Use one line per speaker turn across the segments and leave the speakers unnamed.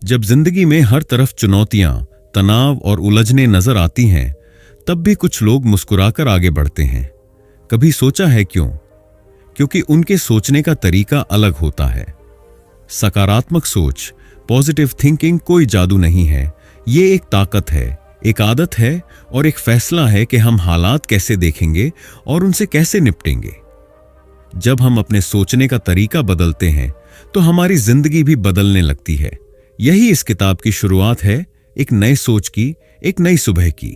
जब जिंदगी में हर तरफ चुनौतियां, तनाव और उलझने नजर आती हैं, तब भी कुछ लोग मुस्कुराकर आगे बढ़ते हैं। कभी सोचा है क्यों? क्योंकि उनके सोचने का तरीका अलग होता है। सकारात्मक सोच, पॉजिटिव थिंकिंग कोई जादू नहीं है। ये एक ताकत है, एक आदत है और एक फैसला है कि हम हालात कैसे देखेंगे और उनसे कैसे निपटेंगे। जब हम अपने सोचने का तरीका बदलते हैं तो हमारी जिंदगी भी बदलने लगती है। यही इस किताब की शुरुआत है, एक नए सोच की, एक नई सुबह की।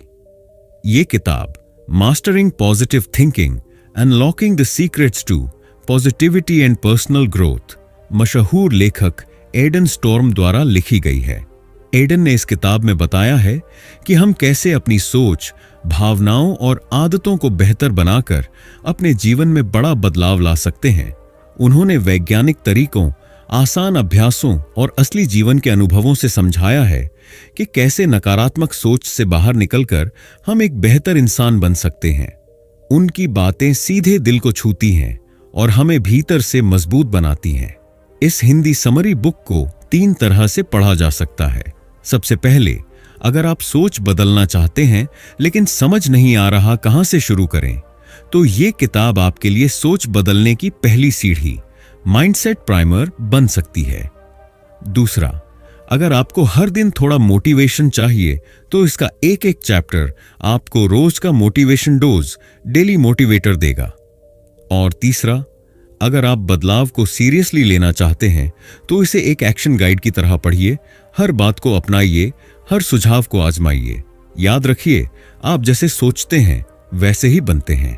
ये किताब mastering positive thinking, unlocking the secrets to positivity and personal growth, मशहूर लेखक एडन स्टॉर्म द्वारा लिखी गई है। एडन ने इस किताब में बताया है कि हम कैसे अपनी सोच, भावनाओं और आदतों को बेहतर बनाकर अपने जीवन में बड़ा बदलाव ला सकते हैं। उन्होंने वैज्ञानिक तरीकों, आसान अभ्यासों और असली जीवन के अनुभवों से समझाया है कि कैसे नकारात्मक सोच से बाहर निकलकर हम एक बेहतर इंसान बन सकते हैं। उनकी बातें सीधे दिल को छूती हैं और हमें भीतर से मजबूत बनाती हैं। इस हिंदी समरी बुक को 3 तरह से पढ़ा जा सकता है। सबसे पहले, अगर आप सोच बदलना चाहते हैं लेकिन समझ नहीं आ रहा कहां से शुरू करें, तो ये किताब आपके लिए सोच बदलने की पहली सीढ़ी, माइंडसेट प्राइमर बन सकती है। दूसरा, अगर आपको हर दिन थोड़ा मोटिवेशन चाहिए तो इसका एक एक चैप्टर आपको रोज का मोटिवेशन डोज, डेली मोटिवेटर देगा। और तीसरा, अगर आप बदलाव को सीरियसली लेना चाहते हैं तो इसे एक एक्शन गाइड की तरह पढ़िए। हर बात को अपनाइए, हर सुझाव को आजमाइए। याद रखिए, आप जैसे सोचते हैं वैसे ही बनते हैं।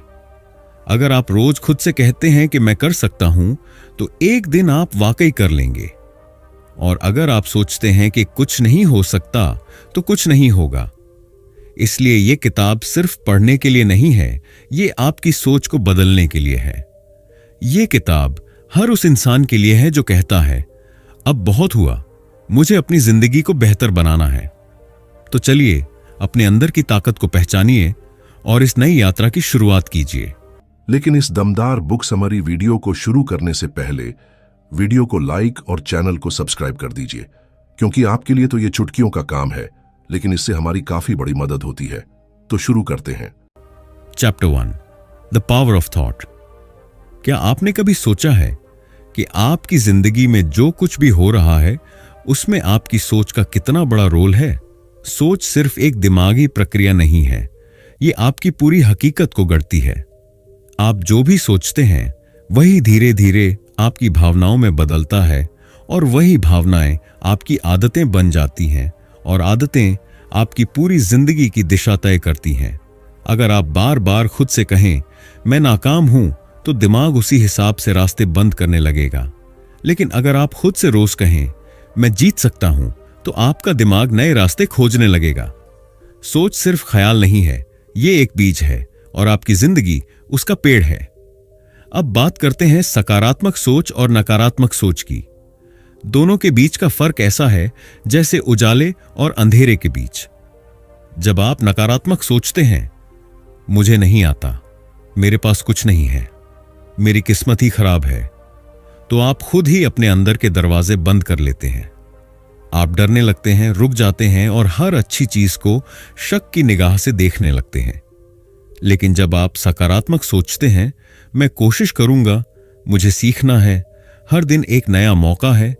अगर आप रोज खुद से कहते हैं कि मैं कर सकता हूं, तो एक दिन आप वाकई कर लेंगे। और अगर आप सोचते हैं कि कुछ नहीं हो सकता, तो कुछ नहीं होगा। इसलिए यह किताब सिर्फ पढ़ने के लिए नहीं है, ये आपकी सोच को बदलने के लिए है। ये किताब हर उस इंसान के लिए है जो कहता है, अब बहुत हुआ, मुझे अपनी जिंदगी को बेहतर बनाना है। तो चलिए अपने अंदर की ताकत को पहचानिए और इस नई यात्रा की शुरुआत कीजिए।
लेकिन इस दमदार बुक समरी वीडियो को शुरू करने से पहले वीडियो को लाइक और चैनल को सब्सक्राइब कर दीजिए, क्योंकि आपके लिए तो ये चुटकियों का काम है, लेकिन इससे हमारी काफी बड़ी मदद होती है। तो शुरू करते हैं।
Chapter 1, the power of thought. क्या आपने कभी सोचा है कि आपकी जिंदगी में जो कुछ भी हो रहा है उसमें आपकी सोच का कितना बड़ा रोल है? सोच सिर्फ एक दिमागी प्रक्रिया नहीं है, ये आपकी पूरी हकीकत को गढ़ती है। आप जो भी सोचते हैं वही धीरे धीरे आपकी भावनाओं में बदलता है और वही भावनाएं आपकी आदतें बन जाती हैं और आदतें आपकी पूरी जिंदगी की दिशा तय करती हैं। अगर आप बार बार खुद से कहें मैं नाकाम हूं, तो दिमाग उसी हिसाब से रास्ते बंद करने लगेगा। लेकिन अगर आप खुद से रोज कहें मैं जीत सकता हूं, तो आपका दिमाग नए रास्ते खोजने लगेगा। सोच सिर्फ ख्याल नहीं है, ये एक बीज है और आपकी जिंदगी उसका पेड़ है। अब बात करते हैं सकारात्मक सोच और नकारात्मक सोच की। दोनों के बीच का फर्क ऐसा है जैसे उजाले और अंधेरे के बीच। जब आप नकारात्मक सोचते हैं, मुझे नहीं आता, मेरे पास कुछ नहीं है, मेरी किस्मत ही खराब है, तो आप खुद ही अपने अंदर के दरवाजे बंद कर लेते हैं। आप डरने लगते हैं, रुक जाते हैं और हर अच्छी चीज को शक की निगाह से देखने लगते हैं। लेकिन जब आप सकारात्मक सोचते हैं, मैं कोशिश करूंगा, मुझे सीखना है, हर दिन एक नया मौका है,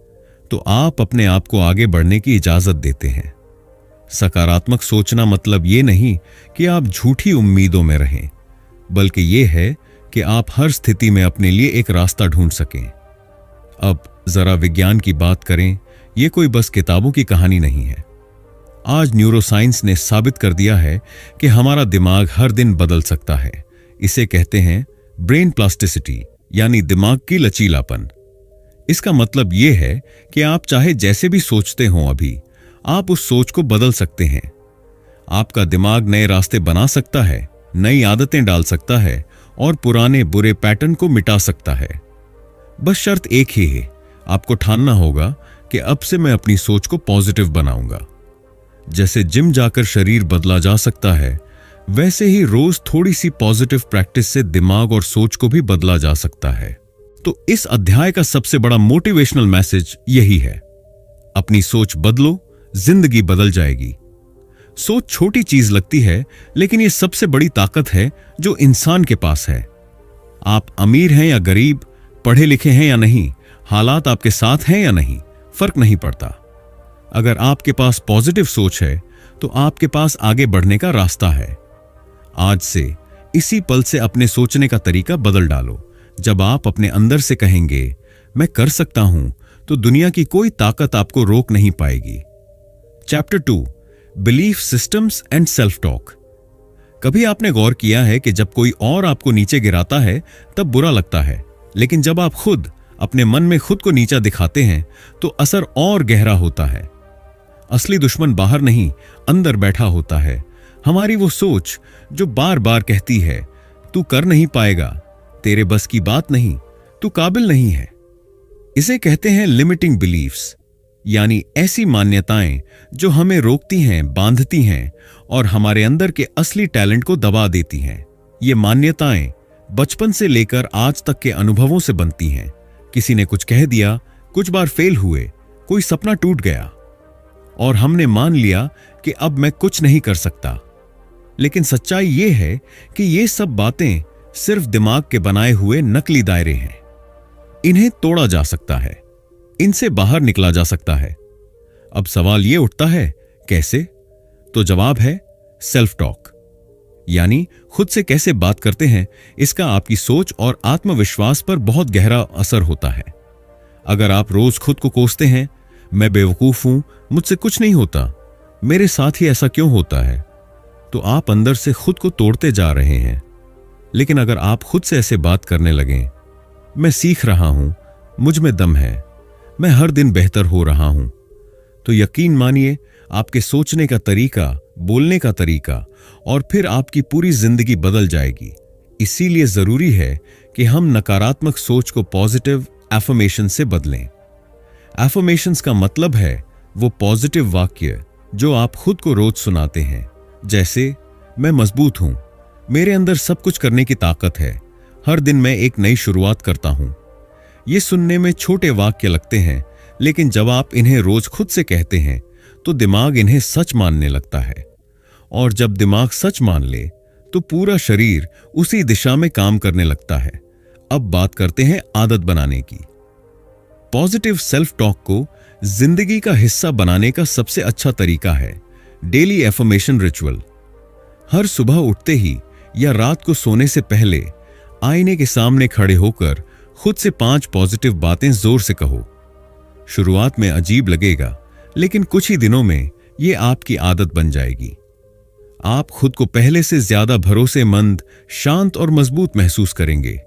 तो आप अपने आप को आगे बढ़ने की इजाजत देते हैं। सकारात्मक सोचना मतलब ये नहीं कि आप झूठी उम्मीदों में रहें, बल्कि ये है कि आप हर स्थिति में अपने लिए एक रास्ता ढूंढ सकें। अब जरा विज्ञान की बात करें, यह कोई बस किताबों की कहानी नहीं है। आज न्यूरोसाइंस ने साबित कर दिया है कि हमारा दिमाग हर दिन बदल सकता है। इसे कहते हैं ब्रेन प्लास्टिसिटी, यानी दिमाग की लचीलापन। इसका मतलब यह है कि आप चाहे जैसे भी सोचते हो, अभी आप उस सोच को बदल सकते हैं। आपका दिमाग नए रास्ते बना सकता है, नई आदतें डाल सकता है और पुराने बुरे पैटर्न को मिटा सकता है। बस शर्त एक ही है, आपको ठानना होगा कि अब से मैं अपनी सोच को पॉजिटिव बनाऊंगा। जैसे जिम जाकर शरीर बदला जा सकता है, वैसे ही रोज थोड़ी सी पॉजिटिव प्रैक्टिस से दिमाग और सोच को भी बदला जा सकता है। तो इस अध्याय का सबसे बड़ा मोटिवेशनल मैसेज यही है, अपनी सोच बदलो, जिंदगी बदल जाएगी। सोच छोटी चीज लगती है, लेकिन यह सबसे बड़ी ताकत है जो इंसान के पास है। आप अमीर हैं या गरीब, पढ़े लिखे हैं या नहीं, हालात आपके साथ हैं या नहीं, फर्क नहीं पड़ता। अगर आपके पास पॉजिटिव सोच है तो आपके पास आगे बढ़ने का रास्ता है। आज से इसी पल से अपने सोचने का तरीका बदल डालो। जब आप अपने अंदर से कहेंगे मैं कर सकता हूं, तो दुनिया की कोई ताकत आपको रोक नहीं पाएगी। Chapter 2, belief systems and self talk. कभी आपने गौर किया है कि जब कोई और आपको नीचे गिराता है तब बुरा लगता है, लेकिन जब आप खुद अपने मन में खुद को नीचा दिखाते हैं तो असर और गहरा होता है। असली दुश्मन बाहर नहीं, अंदर बैठा होता है। हमारी वो सोच जो बार बार कहती है तू कर नहीं पाएगा, तेरे बस की बात नहीं, तू काबिल नहीं है। इसे कहते हैं लिमिटिंग बिलीफ्स, यानी ऐसी मान्यताएं जो हमें रोकती हैं, बांधती हैं और हमारे अंदर के असली टैलेंट को दबा देती हैं। ये मान्यताएं बचपन से लेकर आज तक के अनुभवों से बनती हैं। किसी ने कुछ कह दिया, कुछ बार फेल हुए, कोई सपना टूट गया और हमने मान लिया कि अब मैं कुछ नहीं कर सकता। लेकिन सच्चाई यह है कि ये सब बातें सिर्फ दिमाग के बनाए हुए नकली दायरे हैं। इन्हें तोड़ा जा सकता है, इनसे बाहर निकला जा सकता है। अब सवाल यह उठता है कैसे? तो जवाब है सेल्फ टॉक, यानी खुद से कैसे बात करते हैं। इसका आपकी सोच और आत्मविश्वास पर बहुत गहरा असर होता है। अगर आप रोज खुद को कोसते हैं, मैं बेवकूफ हूं, मुझसे कुछ नहीं होता, मेरे साथ ही ऐसा क्यों होता है, तो आप अंदर से खुद को तोड़ते जा रहे हैं। लेकिन अगर आप खुद से ऐसे बात करने लगें, मैं सीख रहा हूं, मुझ में दम है, मैं हर दिन बेहतर हो रहा हूं, तो यकीन मानिए आपके सोचने का तरीका, बोलने का तरीका और फिर आपकी पूरी जिंदगी बदल जाएगी। इसीलिए जरूरी है कि हम नकारात्मक सोच को पॉजिटिव एफर्मेशन से बदलें। एफर्मेशंस का मतलब है वो पॉजिटिव वाक्य जो आप खुद को रोज सुनाते हैं, जैसे मैं मजबूत हूं, मेरे अंदर सब कुछ करने की ताकत है, हर दिन मैं एक नई शुरुआत करता हूं। ये सुनने में छोटे वाक्य लगते हैं, लेकिन जब आप इन्हें रोज खुद से कहते हैं तो दिमाग इन्हें सच मानने लगता है, और जब दिमाग सच मान ले तो पूरा शरीर उसी दिशा में काम करने लगता है। अब बात करते हैं आदत बनाने की। पॉजिटिव सेल्फ टॉक को जिंदगी का हिस्सा बनाने का सबसे अच्छा तरीका है डेली एफर्मेशन रिचुअल। हर सुबह उठते ही या रात को सोने से पहले आईने के सामने खड़े होकर खुद से 5 पॉजिटिव बातें जोर से कहो। शुरुआत में अजीब लगेगा, लेकिन कुछ ही दिनों में यह आपकी आदत बन जाएगी। आप खुद को पहले से ज्यादा भरोसेमंद, शांत और मजबूत महसूस करेंगे।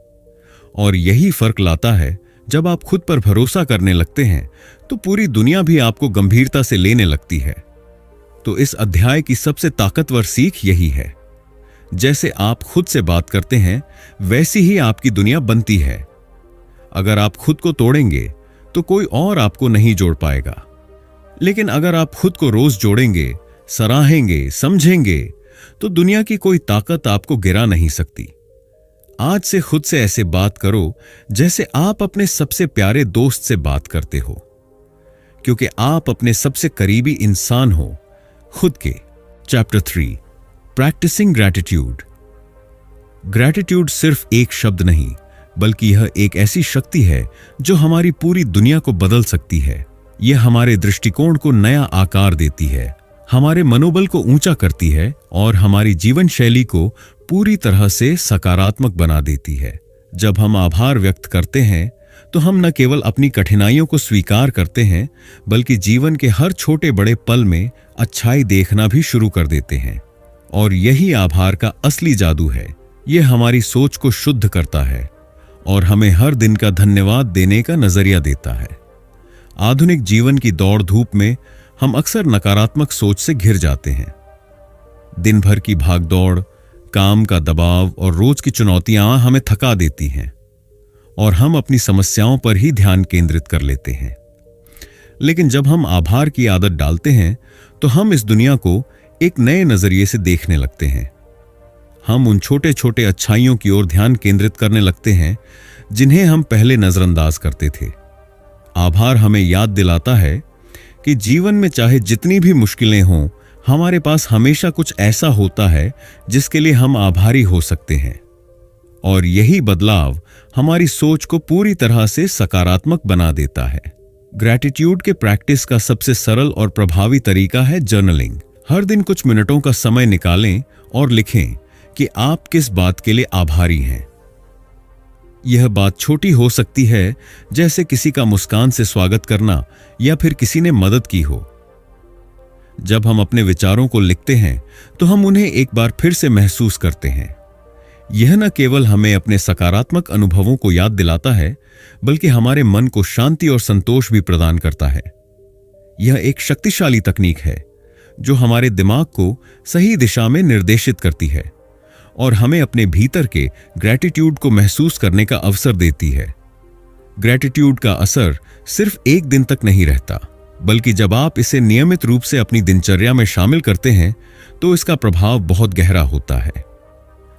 और यही फर्क लाता है, जब आप खुद पर भरोसा करने लगते हैं तो पूरी दुनिया भी आपको गंभीरता से लेने लगती है। तो इस अध्याय की सबसे ताकतवर सीख यही है, जैसे आप खुद से बात करते हैं वैसी ही आपकी दुनिया बनती है। अगर आप खुद को तोड़ेंगे तो कोई और आपको नहीं जोड़ पाएगा, लेकिन अगर आप खुद को रोज जोड़ेंगे, सराहेंगे, समझेंगे, तो दुनिया की कोई ताकत आपको गिरा नहीं सकती। आज से खुद से ऐसे बात करो जैसे आप अपने सबसे प्यारे दोस्त से बात करते हो, क्योंकि आप अपने सबसे करीबी इंसान हो, खुद के। Chapter 3, practising gratitude. ग्रैटिट्यूड सिर्फ एक शब्द नहीं, बल्कि यह एक ऐसी शक्ति है जो हमारी पूरी दुनिया को बदल सकती है। यह हमारे दृष्टिकोण को नया आकार देती है, हमारे मनोबल को ऊंचा करती है और हमारी जीवन शैली को पूरी तरह से सकारात्मक बना देती है। जब हम आभार व्यक्त करते हैं तो हम न केवल अपनी कठिनाइयों को स्वीकार करते हैं, बल्कि जीवन के हर छोटे बड़े पल में अच्छाई देखना भी शुरू कर देते हैं। और यही आभार का असली जादू है। यह हमारी सोच को शुद्ध करता है और हमें हर दिन का धन्यवाद देने का नजरिया देता है। आधुनिक जीवन की दौड़ धूप में हम अक्सर नकारात्मक सोच से घिर जाते हैं। दिन भर की भागदौड़, काम का दबाव और रोज की चुनौतियां हमें थका देती हैं और हम अपनी समस्याओं पर ही ध्यान केंद्रित कर लेते हैं। लेकिन जब हम आभार की आदत डालते हैं तो हम इस दुनिया को एक नए नजरिए से देखने लगते हैं। हम उन छोटे छोटे अच्छाइयों की ओर ध्यान केंद्रित करने लगते हैं जिन्हें हम पहले नजरअंदाज करते थे। आभार हमें याद दिलाता है कि जीवन में चाहे जितनी भी मुश्किलें हों, हमारे पास हमेशा कुछ ऐसा होता है जिसके लिए हम आभारी हो सकते हैं। और यही बदलाव हमारी सोच को पूरी तरह से सकारात्मक बना देता है। ग्रैटिट्यूड के प्रैक्टिस का सबसे सरल और प्रभावी तरीका है जर्नलिंग। हर दिन कुछ मिनटों का समय निकालें और लिखें कि आप किस बात के लिए आभारी हैं। यह बात छोटी हो सकती है, जैसे किसी का मुस्कान से स्वागत करना या फिर किसी ने मदद की हो। जब हम अपने विचारों को लिखते हैं तो हम उन्हें एक बार फिर से महसूस करते हैं। यह न केवल हमें अपने सकारात्मक अनुभवों को याद दिलाता है, बल्कि हमारे मन को शांति और संतोष भी प्रदान करता है। यह एक शक्तिशाली तकनीक है जो हमारे दिमाग को सही दिशा में निर्देशित करती है और हमें अपने भीतर के ग्रैटिट्यूड को महसूस करने का अवसर देती है। ग्रैटिट्यूड का असर सिर्फ एक दिन तक नहीं रहता, बल्कि जब आप इसे नियमित रूप से अपनी दिनचर्या में शामिल करते हैं तो इसका प्रभाव बहुत गहरा होता है।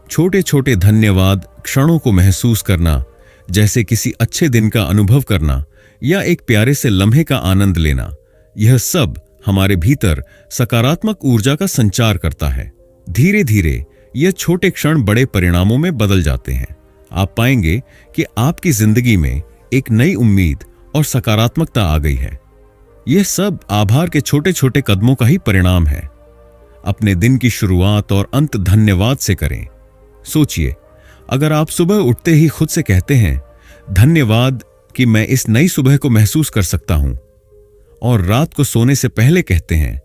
छोटे छोटे धन्यवाद क्षणों को महसूस करना, जैसे किसी अच्छे दिन का अनुभव करना या एक प्यारे से लम्हे का आनंद लेना, यह सब हमारे भीतर सकारात्मक ऊर्जा का संचार करता है। धीरे धीरे यह छोटे क्षण बड़े परिणामों में बदल जाते हैं। आप पाएंगे कि आपकी जिंदगी में एक नई उम्मीद और सकारात्मकता आ गई है। यह सब आभार के छोटे छोटे कदमों का ही परिणाम है। अपने दिन की शुरुआत और अंत धन्यवाद से करें। सोचिए, अगर आप सुबह उठते ही खुद से कहते हैं, धन्यवाद कि मैं इस नई सुबह को महसूस कर सकता हूं, और रात को सोने से पहले कहते हैं,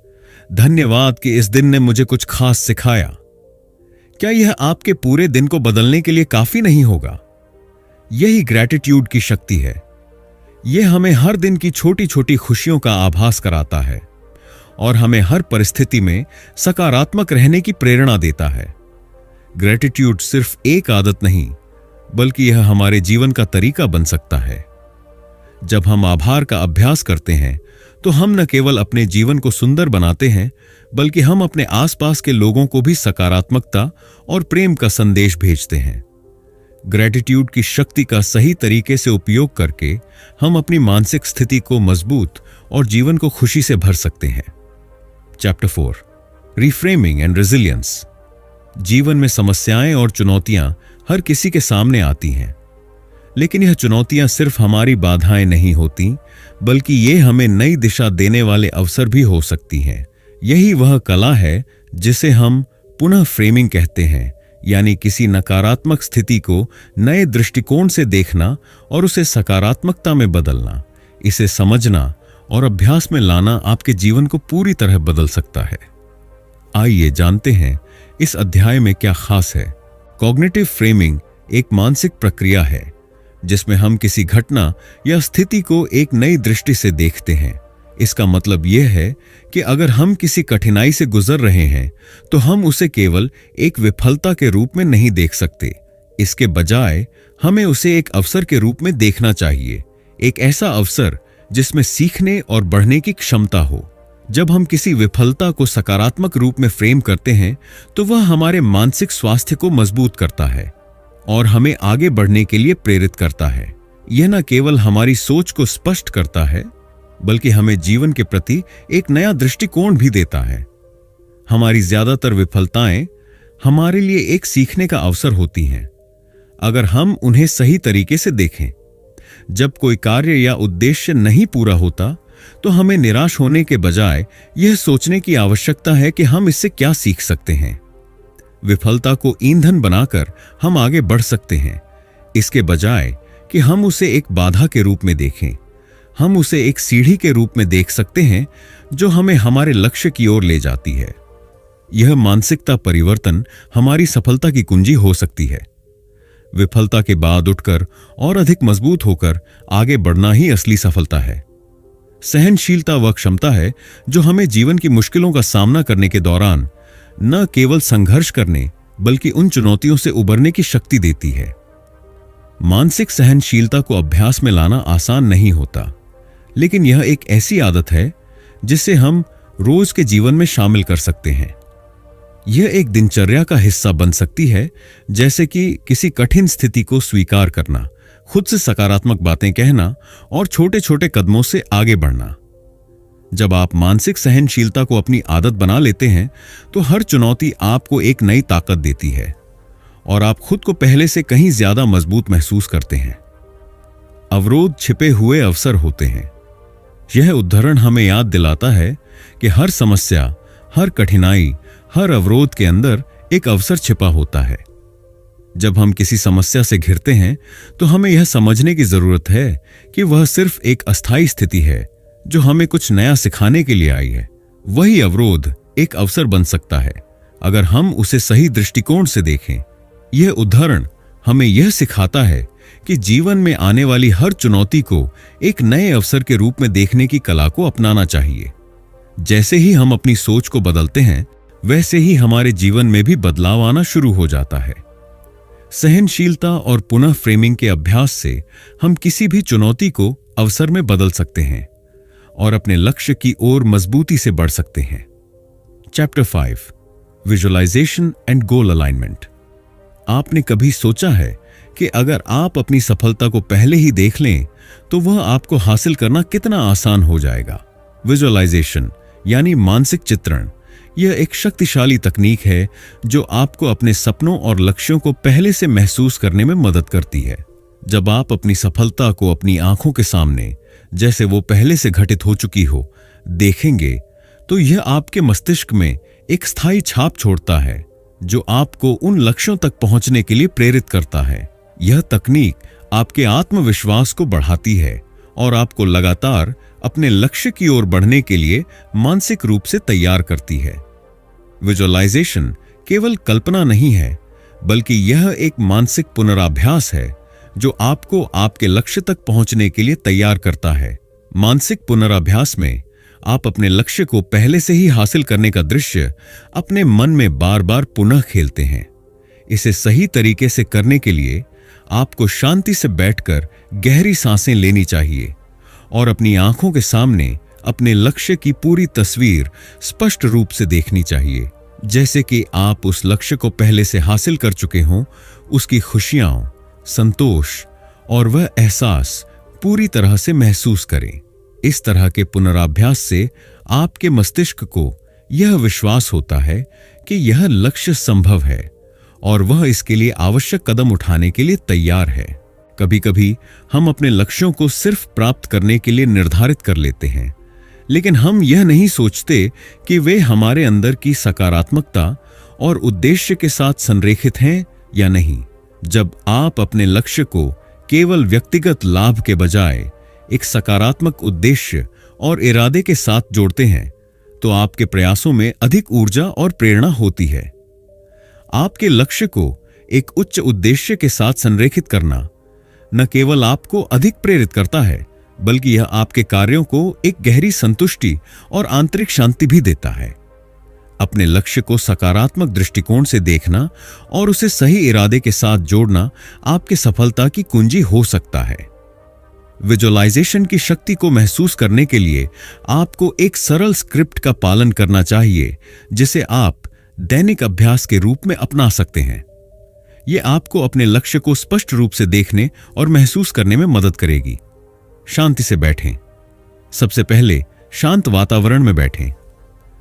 धन्यवाद कि इस दिन ने मुझे कुछ खास सिखाया, क्या यह आपके पूरे दिन को बदलने के लिए काफी नहीं होगा? यही ग्रैटिट्यूड की शक्ति है। यह हमें हर दिन की छोटी छोटी खुशियों का आभास कराता है और हमें हर परिस्थिति में सकारात्मक रहने की प्रेरणा देता है। ग्रैटिट्यूड सिर्फ एक आदत नहीं, बल्कि यह हमारे जीवन का तरीका बन सकता है। जब हम आभार का अभ्यास करते हैं तो हम न केवल अपने जीवन को सुंदर बनाते हैं, बल्कि हम अपने आसपास के लोगों को भी सकारात्मकता और प्रेम का संदेश भेजते हैं। ग्रैटिट्यूड की शक्ति का सही तरीके से उपयोग करके हम अपनी मानसिक स्थिति को मजबूत और जीवन को खुशी से भर सकते हैं। Chapter 4, reframing and resilience. जीवन में समस्याएं और चुनौतियां हर किसी के सामने आती हैं, लेकिन यह चुनौतियां सिर्फ हमारी बाधाएं नहीं होती, बल्कि ये हमें नई दिशा देने वाले अवसर भी हो सकती हैं। यही वह कला है जिसे हम पुनः फ्रेमिंग कहते हैं, यानी किसी नकारात्मक स्थिति को नए दृष्टिकोण से देखना और उसे सकारात्मकता में बदलना। इसे समझना और अभ्यास में लाना आपके जीवन को पूरी तरह बदल सकता है। आइए जानते हैं इस अध्याय में क्या खास है। कॉग्निटिव फ्रेमिंग एक मानसिक प्रक्रिया है जिसमें हम किसी घटना या स्थिति को एक नई दृष्टि से देखते हैं। इसका मतलब यह है कि अगर हम किसी कठिनाई से गुजर रहे हैं तो हम उसे केवल एक विफलता के रूप में नहीं देख सकते। इसके बजाय हमें उसे एक अवसर के रूप में देखना चाहिए, एक ऐसा अवसर जिसमें सीखने और बढ़ने की क्षमता हो। जब हम किसी विफलता को सकारात्मक रूप में फ्रेम करते हैं तो वह हमारे मानसिक स्वास्थ्य को मजबूत करता है और हमें आगे बढ़ने के लिए प्रेरित करता है। यह न केवल हमारी सोच को स्पष्ट करता है, बल्कि हमें जीवन के प्रति एक नया दृष्टिकोण भी देता है। हमारी ज्यादातर विफलताएं हमारे लिए एक सीखने का अवसर होती हैं, अगर हम उन्हें सही तरीके से देखें। जब कोई कार्य या उद्देश्य नहीं पूरा होता तो हमें निराश होने के बजाय यह सोचने की आवश्यकता है कि हम इससे क्या सीख सकते हैं। विफलता को ईंधन बनाकर हम आगे बढ़ सकते हैं, इसके बजाय कि हम उसे एक बाधा के रूप में देखें। हम उसे एक सीढ़ी के रूप में देख सकते हैं जो हमें हमारे लक्ष्य की ओर ले जाती है। यह मानसिकता परिवर्तन हमारी सफलता की कुंजी हो सकती है। विफलता के बाद उठकर और अधिक मजबूत होकर आगे बढ़ना ही असली सफलता है। सहनशीलता वह क्षमता है जो हमें जीवन की मुश्किलों का सामना करने के दौरान न केवल संघर्ष करने, बल्कि उन चुनौतियों से उबरने की शक्ति देती है। मानसिक सहनशीलता को अभ्यास में लाना आसान नहीं होता, लेकिन यह एक ऐसी आदत है जिसे हम रोज के जीवन में शामिल कर सकते हैं। यह एक दिनचर्या का हिस्सा बन सकती है, जैसे कि किसी कठिन स्थिति को स्वीकार करना, खुद से सकारात्मक बातें कहना और छोटे छोटे कदमों से आगे बढ़ना। जब आप मानसिक सहनशीलता को अपनी आदत बना लेते हैं तो हर चुनौती आपको एक नई ताकत देती है और आप खुद को पहले से कहीं ज्यादा मजबूत महसूस करते हैं। अवरोध छिपे हुए अवसर होते हैं। यह उदाहरण हमें याद दिलाता है कि हर समस्या, हर कठिनाई, हर अवरोध के अंदर एक अवसर छिपा होता है। जब हम किसी समस्या से घिरते हैं तो हमें यह समझने की जरूरत है कि वह सिर्फ एक अस्थायी स्थिति है जो हमें कुछ नया सिखाने के लिए आई है। वही अवरोध एक अवसर बन सकता है अगर हम उसे सही दृष्टिकोण से देखें। यह उदाहरण हमें यह सिखाता है कि जीवन में आने वाली हर चुनौती को एक नए अवसर के रूप में देखने की कला को अपनाना चाहिए। जैसे ही हम अपनी सोच को बदलते हैं वैसे ही हमारे जीवन में भी बदलाव आना शुरू हो जाता है। सहनशीलता और पुनः फ्रेमिंग के अभ्यास से हम किसी भी चुनौती को अवसर में बदल सकते हैं और अपने लक्ष्य की ओर मजबूती से बढ़ सकते हैं। Chapter 5, visualisation and goal alignment. आपने कभी सोचा है कि अगर आप अपनी सफलता को पहले ही देख लें तो वह आपको हासिल करना कितना आसान हो जाएगा। विजुअलाइजेशन यानी मानसिक चित्रण, यह एक शक्तिशाली तकनीक है जो आपको अपने सपनों और लक्ष्यों को पहले से महसूस करने में मदद करती है। जब आप अपनी सफलता को अपनी आंखों के सामने, जैसे वो पहले से घटित हो चुकी हो, देखेंगे तो यह आपके मस्तिष्क में एक स्थायी छाप छोड़ता है जो आपको उन लक्ष्यों तक पहुंचने के लिए प्रेरित करता है। यह तकनीक आपके आत्मविश्वास को बढ़ाती है और आपको लगातार अपने लक्ष्य की ओर बढ़ने के लिए मानसिक रूप से तैयार करती है। विजुअलाइजेशन केवल कल्पना नहीं है, बल्कि यह एक मानसिक पुनराभ्यास है जो आपको आपके लक्ष्य तक पहुंचने के लिए तैयार करता है। मानसिक पुनराभ्यास में आप अपने लक्ष्य को पहले से ही हासिल करने का दृश्य अपने मन में बार बार पुनः खेलते हैं। इसे सही तरीके से करने के लिए आपको शांति से बैठकर गहरी सांसें लेनी चाहिए और अपनी आंखों के सामने अपने लक्ष्य की पूरी तस्वीर स्पष्ट रूप से देखनी चाहिए, जैसे कि आप उस लक्ष्य को पहले से हासिल कर चुके हों। उसकी खुशियां, संतोष और वह एहसास पूरी तरह से महसूस करें। इस तरह के पुनराभ्यास से आपके मस्तिष्क को यह विश्वास होता है कि यह लक्ष्य संभव है और वह इसके लिए आवश्यक कदम उठाने के लिए तैयार है। कभी-कभी हम अपने लक्ष्यों को सिर्फ प्राप्त करने के लिए निर्धारित कर लेते हैं, लेकिन हम यह नहीं सोचते कि वे हमारे अंदर की सकारात्मकता और उद्देश्य के साथ संरेखित हैं या नहीं। जब आप अपने लक्ष्य को केवल व्यक्तिगत लाभ के बजाय एक सकारात्मक उद्देश्य और इरादे के साथ जोड़ते हैं, तो आपके प्रयासों में अधिक ऊर्जा और प्रेरणा होती है। आपके लक्ष्य को एक उच्च उद्देश्य के साथ संरेखित करना न केवल आपको अधिक प्रेरित करता है, बल्कि यह आपके कार्यों को एक गहरी संतुष्टि और आंतरिक शांति भी देता है। अपने लक्ष्य को सकारात्मक दृष्टिकोण से देखना और उसे सही इरादे के साथ जोड़ना आपके सफलता की कुंजी हो सकता है। विजुअलाइजेशन की शक्ति को महसूस करने के लिए आपको एक सरल स्क्रिप्ट का पालन करना चाहिए, जिसे आप दैनिक अभ्यास के रूप में अपना सकते हैं। यह आपको अपने लक्ष्य को स्पष्ट रूप से देखने और महसूस करने में मदद करेगी। शांति से बैठें। सबसे पहले शांत वातावरण में बैठें।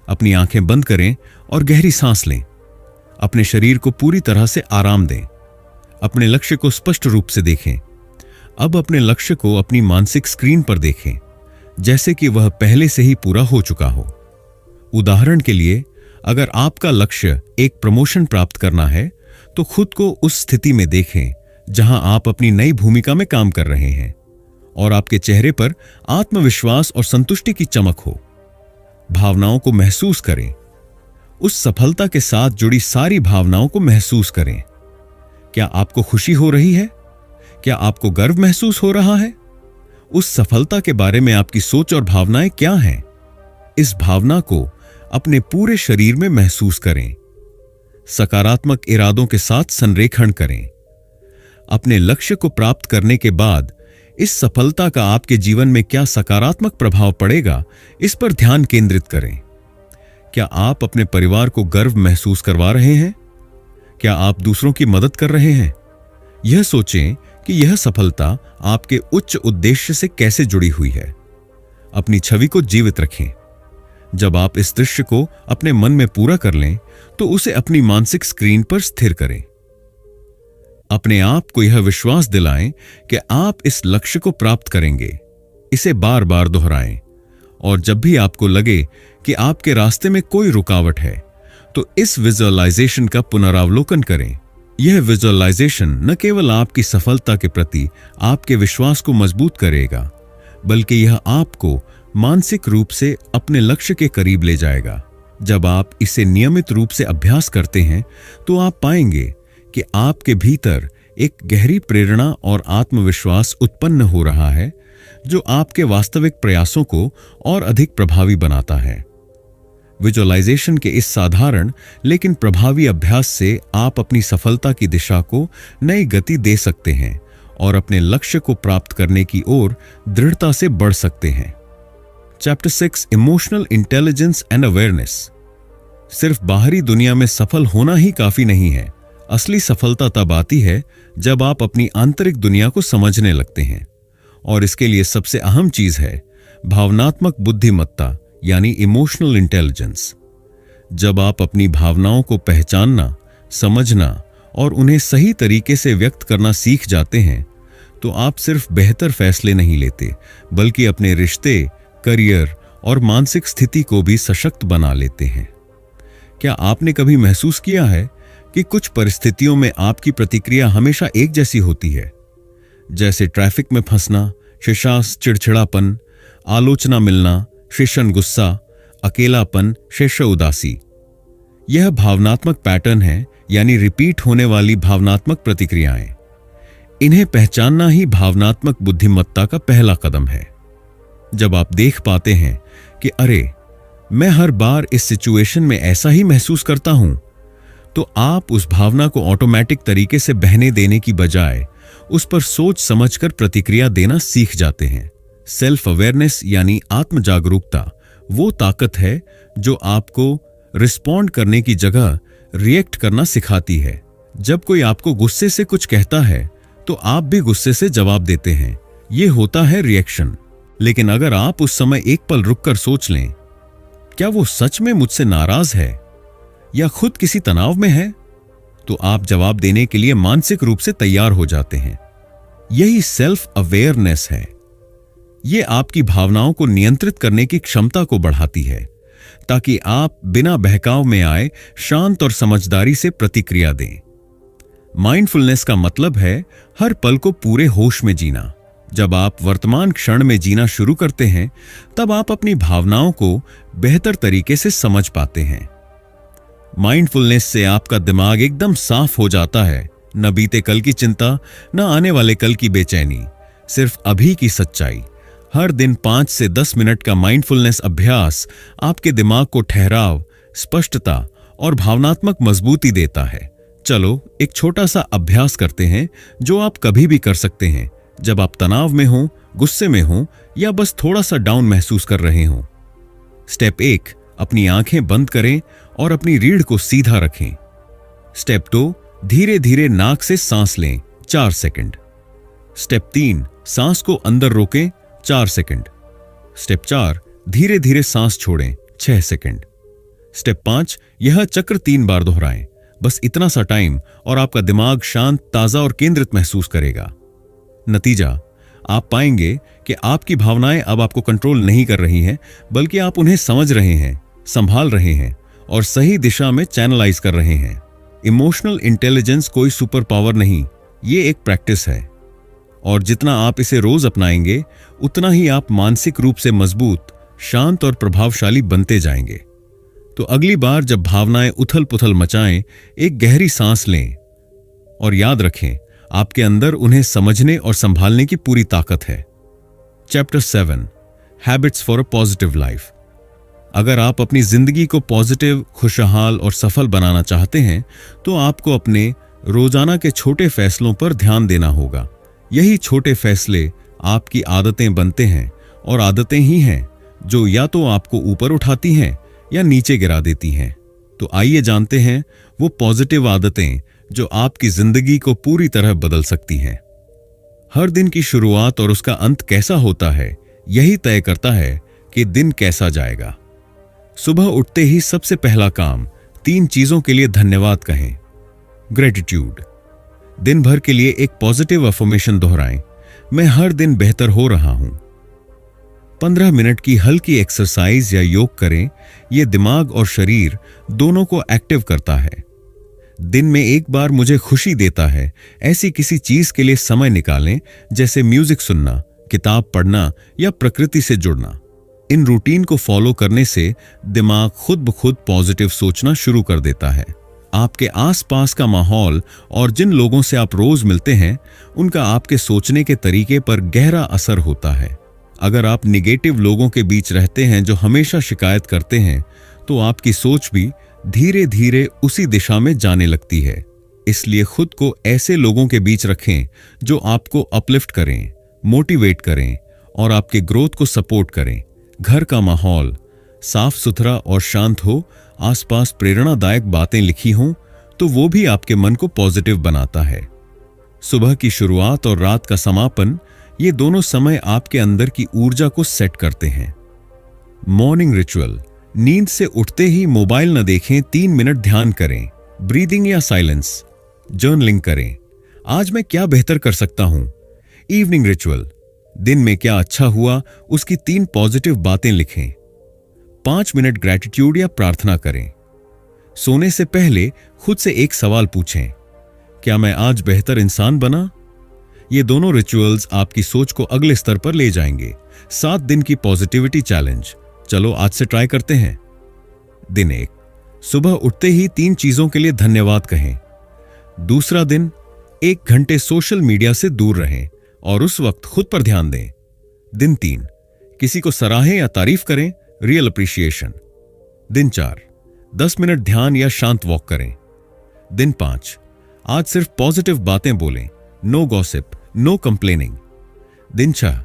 अपनी आंखें बंद करें और गहरी सांस लें। अपने शरीर को पूरी तरह से आराम दें। अपने लक्ष्य को स्पष्ट रूप से देखें। अब अपने लक्ष्य को अपनी मानसिक स्क्रीन पर देखें, जैसे कि वह पहले से ही पूरा हो चुका हो। उदाहरण के लिए, अगर आपका लक्ष्य एक प्रमोशन प्राप्त करना है, तो खुद को उस स्थिति में देखें जहां आप अपनी नई भूमिका में काम कर रहे हैं और आपके चेहरे पर आत्मविश्वास और संतुष्टि की चमक हो। भावनाओं को महसूस करें। उस सफलता के साथ जुड़ी सारी भावनाओं को महसूस करें। क्या आपको खुशी हो रही है? क्या आपको गर्व महसूस हो रहा है? उस सफलता के बारे में आपकी सोच और भावनाएं क्या हैं? इस भावना को अपने पूरे शरीर में महसूस करें। सकारात्मक इरादों के साथ संरेखण करें। अपने लक्ष्य को प्राप्त करने के बाद इस सफलता का आपके जीवन में क्या सकारात्मक प्रभाव पड़ेगा, इस पर ध्यान केंद्रित करें। क्या आप अपने परिवार को गर्व महसूस करवा रहे हैं? क्या आप दूसरों की मदद कर रहे हैं? यह सोचें कि यह सफलता आपके उच्च उद्देश्य से कैसे जुड़ी हुई है। अपनी छवि को जीवित रखें। जब आप इस दृश्य को अपने मन में पूरा कर लें तो उसे अपनी मानसिक स्क्रीन पर स्थिर करें। अपने आप को यह विश्वास दिलाएं कि आप इस लक्ष्य को प्राप्त करेंगे। इसे बार बार दोहराएं और जब भी आपको लगे कि आपके रास्ते में कोई रुकावट है तो इस विजुअलाइजेशन का पुनरावलोकन करें। यह विजुअलाइजेशन न केवल आपकी सफलता के प्रति आपके विश्वास को मजबूत करेगा, बल्कि यह आपको मानसिक रूप से अपने लक्ष्य के करीब ले जाएगा। जब आप इसे नियमित रूप से अभ्यास करते हैं तो आप पाएंगे कि आपके भीतर एक गहरी प्रेरणा और आत्मविश्वास उत्पन्न हो रहा है, जो आपके वास्तविक प्रयासों को और अधिक प्रभावी बनाता है। विजुअलाइजेशन के इस साधारण लेकिन प्रभावी अभ्यास से आप अपनी सफलता की दिशा को नई गति दे सकते हैं और अपने लक्ष्य को प्राप्त करने की ओर दृढ़ता से बढ़ सकते हैं। Chapter 6 emotional intelligence and awareness. सिर्फ बाहरी दुनिया में सफल होना ही काफी नहीं है। असली सफलता तब आती है जब आप अपनी आंतरिक दुनिया को समझने लगते हैं, और इसके लिए सबसे अहम चीज है भावनात्मक बुद्धिमत्ता यानी इमोशनल इंटेलिजेंस। जब आप अपनी भावनाओं को पहचानना, समझना और उन्हें सही तरीके से व्यक्त करना सीख जाते हैं तो आप सिर्फ बेहतर फैसले नहीं लेते, बल्कि अपने रिश्ते, करियर और मानसिक स्थिति को भी सशक्त बना लेते हैं। क्या आपने कभी महसूस किया है कि कुछ परिस्थितियों में आपकी प्रतिक्रिया हमेशा एक जैसी होती है, जैसे ट्रैफिक में फंसना, शेषास चिड़चिड़ापन, आलोचना मिलना, शेषन गुस्सा, अकेलापन, शेष उदासी। यह भावनात्मक पैटर्न है, यानी रिपीट होने वाली भावनात्मक प्रतिक्रियाएं। इन्हें पहचानना ही भावनात्मक बुद्धिमत्ता का पहला कदम है। जब आप देख पाते हैं कि अरे, मैं हर बार इस सिचुएशन में ऐसा ही महसूस करता हूं, तो आप उस भावना को ऑटोमेटिक तरीके से बहने देने की बजाय उस पर सोच समझकर प्रतिक्रिया देना सीख जाते हैं। सेल्फ अवेयरनेस यानी आत्म जागरूकता वो ताकत है जो आपको रिस्पॉन्ड करने की जगह रिएक्ट करना सिखाती है। जब कोई आपको गुस्से से कुछ कहता है तो आप भी गुस्से से जवाब देते हैं। यह होता है रिएक्शन। लेकिन अगर आप उस समय एक पल रुककर सोच लें, क्या वो सच में मुझसे नाराज है या खुद किसी तनाव में है, तो आप जवाब देने के लिए मानसिक रूप से तैयार हो जाते हैं। यही सेल्फ अवेयरनेस है। यह आपकी भावनाओं को नियंत्रित करने की क्षमता को बढ़ाती है, ताकि आप बिना बहकाव में आए शांत और समझदारी से प्रतिक्रिया दें। माइंडफुलनेस का मतलब है हर पल को पूरे होश में जीना। जब आप वर्तमान क्षण में जीना शुरू करते हैं, तब आप अपनी भावनाओं को बेहतर तरीके से समझ पाते हैं। माइंडफुलनेस से आपका दिमाग एकदम साफ हो जाता है। न बीते कल की चिंता, न आने वाले कल की बेचैनी, सिर्फ अभी की सच्चाई। हर दिन 5 से 10 मिनट का माइंडफुलनेस अभ्यास आपके दिमाग को ठहराव, स्पष्टता और भावनात्मक मजबूती देता है। चलो एक छोटा सा अभ्यास करते हैं जो आप कभी भी कर सकते हैं, जब आप तनाव में हो, गुस्से में हो या बस थोड़ा सा डाउन महसूस कर रहे हो। स्टेप 1, अपनी आंखें बंद करें और अपनी रीढ़ को सीधा रखें। स्टेप 2, धीरे धीरे नाक से सांस लें 4 सेकंड। स्टेप 3, सांस को अंदर रोकें 4 सेकंड। स्टेप 4, धीरे धीरे सांस छोड़ें 6 सेकंड। स्टेप 5, यह चक्र 3 बार दोहराएं। बस इतना सा टाइम और आपका दिमाग शांत, ताजा और केंद्रित महसूस करेगा। नतीजा, आप पाएंगे कि आपकी भावनाएं अब आपको कंट्रोल नहीं कर रही हैं, बल्कि आप उन्हें समझ रहे हैं, संभाल रहे हैं और सही दिशा में चैनलाइज कर रहे हैं। इमोशनल इंटेलिजेंस कोई सुपर पावर नहीं, ये एक प्रैक्टिस है, और जितना आप इसे रोज अपनाएंगे, उतना ही आप मानसिक रूप से मजबूत, शांत और प्रभावशाली बनते जाएंगे। तो अगली बार जब भावनाएं उथल पुथल मचाएं, एक गहरी सांस लें और याद रखें, आपके अंदर उन्हें समझने और संभालने की पूरी ताकत है। Chapter 7, habits for a positive life. अगर आप अपनी जिंदगी को पॉजिटिव, खुशहाल और सफल बनाना चाहते हैं, तो आपको अपने रोजाना के छोटे फैसलों पर ध्यान देना होगा। यही छोटे फैसले आपकी आदतें बनते हैं, और आदतें ही हैं जो या तो आपको ऊपर उठाती हैं या नीचे गिरा देती हैं। तो आइए जानते हैं वो पॉजिटिव आदतें जो आपकी जिंदगी को पूरी तरह बदल सकती हैं। हर दिन की शुरुआत और उसका अंत कैसा होता है, यही तय करता है कि दिन कैसा जाएगा। सुबह उठते ही सबसे पहला काम 3 चीजों के लिए धन्यवाद कहें। ग्रेटिट्यूड, दिन भर के लिए एक पॉजिटिव अफर्मेशन दोहराएं, मैं हर दिन बेहतर हो रहा हूं। 15 मिनट की हल्की एक्सरसाइज या योग करें, यह दिमाग और शरीर दोनों को एक्टिव करता है। दिन में एक बार मुझे खुशी देता है, ऐसी किसी चीज के लिए समय निकालें, जैसे म्यूजिक सुनना, किताब पढ़ना या प्रकृति से जुड़ना। इन रूटीन को फॉलो करने से दिमाग खुद ब खुद पॉजिटिव सोचना शुरू कर देता है। आपके आसपास का माहौल और जिन लोगों से आप रोज मिलते हैं, उनका आपके सोचने के तरीके पर गहरा असर होता है। अगर आप निगेटिव लोगों के बीच रहते हैं जो हमेशा शिकायत करते हैं, तो आपकी सोच भी धीरे धीरे उसी दिशा में जाने लगती है। इसलिए खुद को ऐसे लोगों के बीच रखें जो आपको अपलिफ्ट करें, मोटिवेट करें और आपके ग्रोथ को सपोर्ट करें। घर का माहौल साफ सुथरा और शांत हो, आसपास प्रेरणादायक बातें लिखी हों, तो वो भी आपके मन को पॉजिटिव बनाता है। सुबह की शुरुआत और रात का समापन, ये दोनों समय आपके अंदर की ऊर्जा को सेट करते हैं। मॉर्निंग रिचुअल, नींद से उठते ही मोबाइल न देखें, 3 मिनट ध्यान करें, ब्रीदिंग या साइलेंस, जर्नलिंग करें, आज मैं क्या बेहतर कर सकता हूं। इवनिंग रिचुअल, दिन में क्या अच्छा हुआ, उसकी 3 पॉजिटिव बातें लिखें। 5 मिनट ग्रैटिट्यूड या प्रार्थना करें। सोने से पहले खुद से एक सवाल पूछें, क्या मैं आज बेहतर इंसान बना। ये दोनों रिचुअल्स आपकी सोच को अगले स्तर पर ले जाएंगे। 7 दिन की पॉजिटिविटी चैलेंज, चलो आज से ट्राई करते हैं। दिन 1, सुबह उठते ही 3 चीजों के लिए धन्यवाद कहें। दूसरा दिन, 1 घंटे सोशल मीडिया से दूर रहें और उस वक्त खुद पर ध्यान दें। दिन 3, किसी को सराहें या तारीफ करें, रियल अप्रिशिएशन। दिन 4, 10 मिनट ध्यान या शांत वॉक करें। दिन 5, आज सिर्फ पॉजिटिव बातें बोलें, नो गॉसिप, नो कंप्लेनिंग। दिन 6,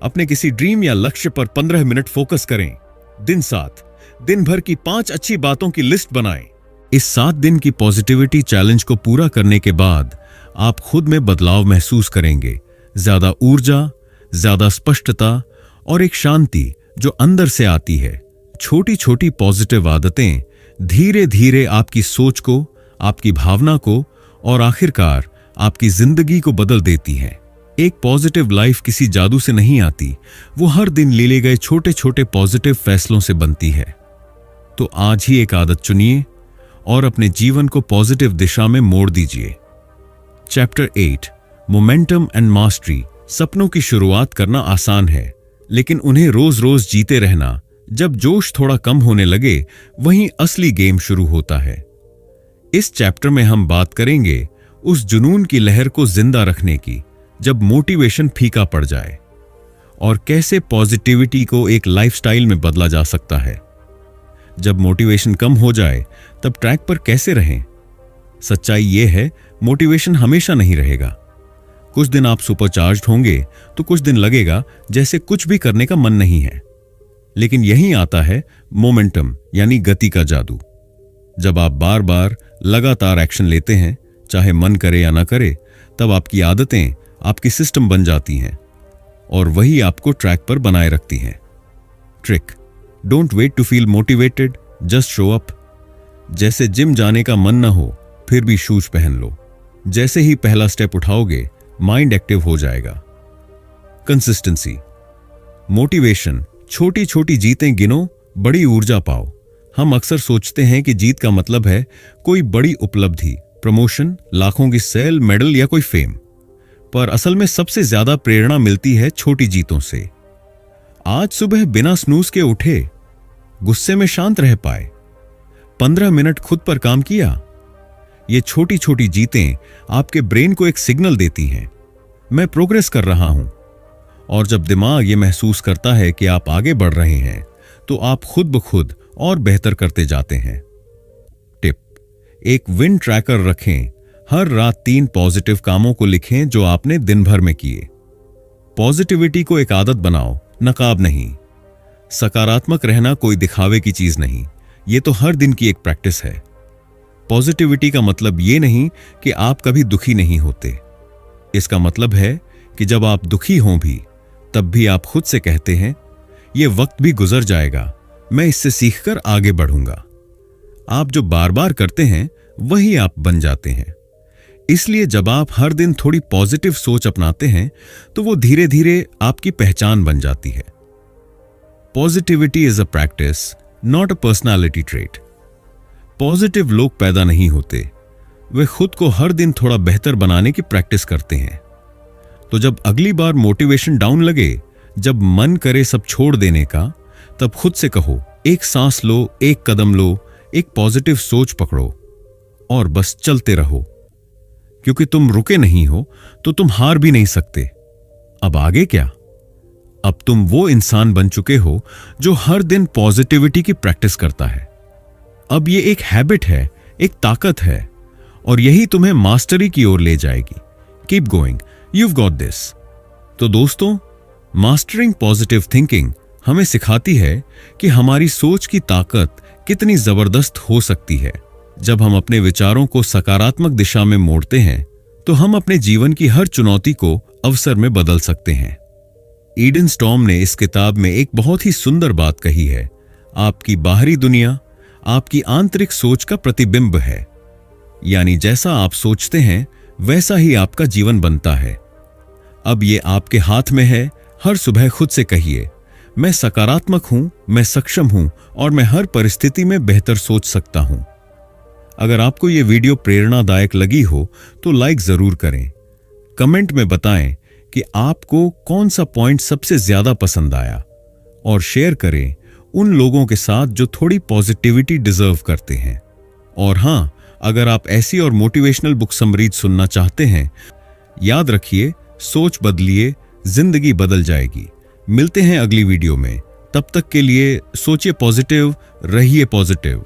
अपने किसी ड्रीम या लक्ष्य पर 15 मिनट फोकस करें। दिन 7, दिन भर की 5 अच्छी बातों की लिस्ट बनाएं। इस 7 दिन की पॉजिटिविटी चैलेंज को पूरा करने के बाद आप खुद में बदलाव महसूस करेंगे। ज्यादा ऊर्जा, ज्यादा स्पष्टता और एक शांति जो अंदर से आती है। छोटी छोटी पॉजिटिव आदतें धीरे धीरे आपकी सोच को, आपकी भावना को और आखिरकार आपकी जिंदगी को बदल देती हैं। एक पॉजिटिव लाइफ किसी जादू से नहीं आती, वो हर दिन लिए गए छोटे छोटे पॉजिटिव फैसलों से बनती है। तो आज ही एक आदत चुनिए और अपने जीवन को पॉजिटिव दिशा में मोड़ दीजिए। Chapter 8, momentum and mastery. सपनों की शुरुआत करना आसान है, लेकिन उन्हें रोज रोज जीते रहना, जब जोश थोड़ा कम होने लगे, वहीं असली गेम शुरू होता है। इस चैप्टर में हम बात करेंगे उस जुनून की लहर को जिंदा रखने की, जब मोटिवेशन फीका पड़ जाए, और कैसे पॉजिटिविटी को एक लाइफस्टाइल में बदला जा सकता है। जब मोटिवेशन कम हो जाए, तब ट्रैक पर कैसे रहें। सच्चाई यह है, मोटिवेशन हमेशा नहीं रहेगा। कुछ दिन आप सुपरचार्ज्ड होंगे, तो कुछ दिन लगेगा जैसे कुछ भी करने का मन नहीं है। लेकिन यहीं आता है मोमेंटम, यानी गति का जादू। जब आप बार बार लगातार एक्शन लेते हैं, चाहे मन करे या ना करे, तब आपकी आदतें आपकी सिस्टम बन जाती हैं और वही आपको ट्रैक पर बनाए रखती हैं। Trick, don't wait to feel motivated, just show up. जैसे जिम जाने का मन ना हो, फिर भी शूज पहन लो। जैसे ही पहला स्टेप उठाओगे, माइंड एक्टिव हो जाएगा। कंसिस्टेंसी, मोटिवेशन, छोटी छोटी जीतें गिनो, बड़ी ऊर्जा पाओ। हम अक्सर सोचते हैं कि जीत का मतलब है कोई बड़ी उपलब्धि, प्रमोशन, लाखों की सेल, मेडल या कोई फेम। पर असल में सबसे ज्यादा प्रेरणा मिलती है छोटी जीतों से। आज सुबह बिना स्नूज के उठे, गुस्से में शांत रह पाए, 15 मिनट खुद पर काम किया। ये छोटी छोटी जीतें आपके ब्रेन को एक सिग्नल देती हैं, मैं प्रोग्रेस कर रहा हूं। और जब दिमाग ये महसूस करता है कि आप आगे बढ़ रहे हैं, तो आप खुद ब खुद और बेहतर करते जाते हैं। टिप, एक विन ट्रैकर रखें। हर रात 3 पॉजिटिव कामों को लिखें जो आपने दिन भर में किए। पॉजिटिविटी को एक आदत बनाओ, नकाब नहीं। सकारात्मक रहना कोई दिखावे की चीज नहीं, ये तो हर दिन की एक प्रैक्टिस है। पॉजिटिविटी का मतलब ये नहीं कि आप कभी दुखी नहीं होते। इसका मतलब है कि जब आप दुखी हों भी, तब भी आप खुद से कहते हैं, ये वक्त भी गुजर जाएगा, मैं इससे सीखकर आगे बढ़ूंगा। आप जो बार बार करते हैं वही आप बन जाते हैं। इसलिए जब आप हर दिन थोड़ी पॉजिटिव सोच अपनाते हैं तो वो धीरे धीरे आपकी पहचान बन जाती है। Positivity is a practice, not a personality trait. Positive लोग पैदा नहीं होते, वे खुद को हर दिन थोड़ा बेहतर बनाने की प्रैक्टिस करते हैं। तो जब अगली बार मोटिवेशन डाउन लगे, जब मन करे सब छोड़ देने का, तब खुद से कहो, एक सांस लो, एक कदम लो, एक पॉजिटिव सोच पकड़ो और बस चलते रहो। क्योंकि तुम रुके नहीं हो तो तुम हार भी नहीं सकते। अब आगे क्या? अब तुम वो इंसान बन चुके हो जो हर दिन पॉजिटिविटी की प्रैक्टिस करता है। अब ये एक हैबिट है, एक ताकत है, और यही तुम्हें मास्टरी की ओर ले जाएगी। Keep going, you've got this। तो दोस्तों, मास्टरिंग पॉजिटिव थिंकिंग हमें सिखाती है कि हमारी सोच की ताकत कितनी जबरदस्त हो सकती है। जब हम अपने विचारों को सकारात्मक दिशा में मोड़ते हैं तो हम अपने जीवन की हर चुनौती को अवसर में बदल सकते हैं। ईडन स्टॉर्म ने इस किताब में एक बहुत ही सुंदर बात कही है, आपकी बाहरी दुनिया आपकी आंतरिक सोच का प्रतिबिंब है। यानी जैसा आप सोचते हैं वैसा ही आपका जीवन बनता है। अब ये आपके हाथ में है। हर सुबह खुद से कहिए, मैं सकारात्मक हूं, मैं सक्षम हूं और मैं हर परिस्थिति में बेहतर सोच सकता हूं। अगर आपको ये वीडियो प्रेरणादायक लगी हो तो लाइक जरूर करें। कमेंट में बताएं कि आपको कौन सा पॉइंट सबसे ज्यादा पसंद आया, और शेयर करें उन लोगों के साथ जो थोड़ी पॉजिटिविटी डिजर्व करते हैं। और हां, अगर आप ऐसी और मोटिवेशनल बुक समरीज सुनना चाहते हैं, याद रखिए, सोच बदलिए, जिंदगी बदल जाएगी। मिलते हैं अगली वीडियो में। तब तक के लिए सोचिए पॉजिटिव, रहिए पॉजिटिव।